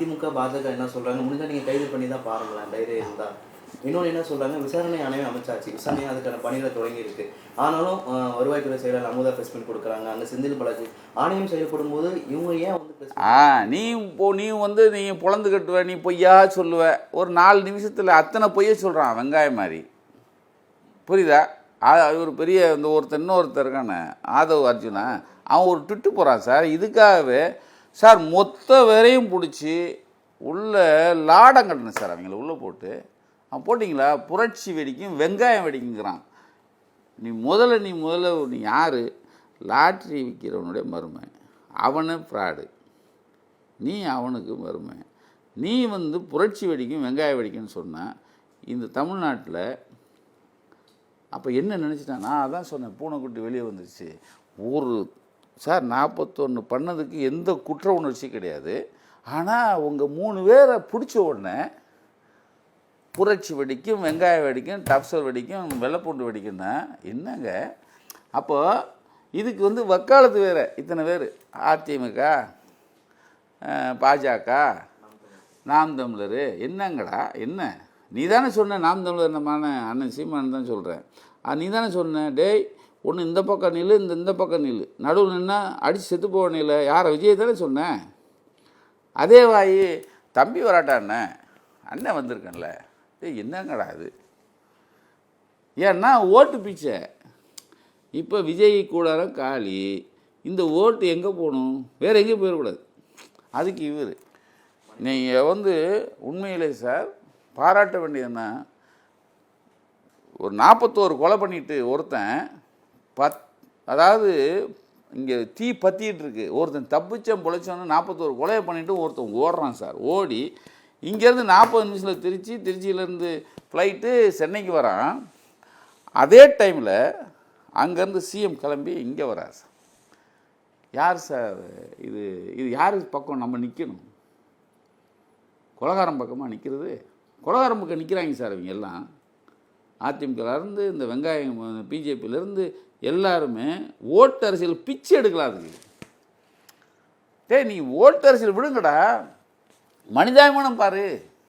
அதிமுக பாஜக என்ன சொல்றாங்க, முடிஞ்சா நீங்க கைது பண்ணி தான் பாருங்களேன் தைரியம் இருந்தா. இன்னொன்று என்ன சொல்றாங்க, விசாரணை ஆணையம் அமைச்சாச்சு, விசாரணை அதுக்கான பணியில் தொடங்கி இருக்கு. ஆனாலும் வருவாய்த்துறை செயலர் அமுதா பிரஸ் மீட் கொடுக்குறாங்க, அங்கே செந்தில் பாலாஜி ஆணையம் செய்யப்படும் போது இவங்க ஏன் வந்து நீ வந்து நீ பொழந்து கட்டுவ, நீ பொய்யா சொல்லுவ, ஒரு 4 நிமிஷத்தில் அத்தனை பொய்ய சொல்கிறான் வெங்காயம் மாதிரி. புரியுதா? ஒரு பெரிய இந்த இன்னொருத்தர் இருக்கானே ஆதவ் அர்ஜுனா, அவன் ஒரு ட்விட்டு போகிறான் சார். இதுக்காகவே சார் மொத்த வேறையும் பிடிச்சி உள்ள லாடம் கட்டணும் சார். அவங்கள உள்ளே போட்டு அவன் போட்டிங்களா புரட்சி வெடிக்கும் வெங்காயம் வெடிக்குங்கிறான். நீ முதல்ல நீ யார்? லாட்ரி விற்கிறவனுடைய மருமை, அவனை ஃப்ராடு, நீ அவனுக்கு மருமை. நீ வந்து புரட்சி வெடிக்கும் வெங்காயம் வெடிக்குன்னு சொன்னால் இந்த தமிழ்நாட்டில் அப்போ என்ன நினச்சிட்டான்? நான் அதான் சொன்னேன், பூனைக்குட்டி வெளியே வந்துருச்சு. சார் 41 பண்ணதுக்கு எந்த குற்ற உணர்ச்சி கிடையாது. ஆனால் உங்கள் 3 பேரை பிடிச்ச உடனே புரட்சி வெடிக்கும் வெங்காயம் வெடிக்கும் டப்சர் வெடிக்கும் வெள்ளைப்பூண்டு வெடிக்குன்னா என்னங்க? அப்போது இதுக்கு வந்து வக்காலத்து வேறு இத்தனை பேர், அதிமுக, பாஜக, நாம் தமிழர். என்னங்கடா என்ன? நீ தானே சொன்ன நாம் தமிழர், நம்மான அண்ணன் சீமான் தான் சொல்கிறேன். நீ தானே சொன்ன, டேய் ஒன்று இந்த பக்கம் நில்லு, இந்த பக்கம் நில்லு, நடுவில் நின்னா அடித்து செத்து போக நில. யாரை? விஜய் தானே சொன்னேன். அதே வாய் தம்பி வராட்டா அண்ணன் வந்திருக்கேன்ல. என்னங்கடா அது? ஏன்னா ஓட்டு பிச்சை. இப்போ விஜய் கூடாரம் காலி. இந்த ஓட்டு எங்கே போகணும்? வேறு எங்கேயும் போயிடக்கூடாது. அதுக்கு இவர் நீங்கள் வந்து உண்மையிலே சார் பாராட்ட வேண்டியதுன்னா, ஒரு 41 கொலை பண்ணிட்டு ஒருத்தன் அதாவது இங்கே தீ பற்றிக்கிட்டு இருக்கு, ஒருத்தன் தப்பிச்சம் பொழைச்சோன்னு 41 கொலையை பண்ணிவிட்டு ஒருத்தன் ஓடுறான் சார். ஓடி இங்கேருந்து 40 நிமிஷத்தில் திருச்சியிலேருந்து ஃப்ளைட்டு சென்னைக்கு வரான். அதே டைமில் அங்கேருந்து சிஎம் கிளம்பி இங்கே வரார் சார். யார் சார் இது? யார் பக்கம் நம்ம நிற்கணும்? கொலகாரம் பக்கமாக நிற்கிறது? கொலகாரம் பக்கம் நிற்கிறாங்க சார் இவங்க எல்லாம். அதிமுகலேருந்து இந்த வெங்காயம் பிஜேபியிலேருந்து எல்லாருமே ஓட்டு அரசியல் பிச்சை எடுக்கலாம். அதுக்கு நீ ஓட்டு அரசியல் விடுங்கடா, மனிதாபிமானம் பாரு.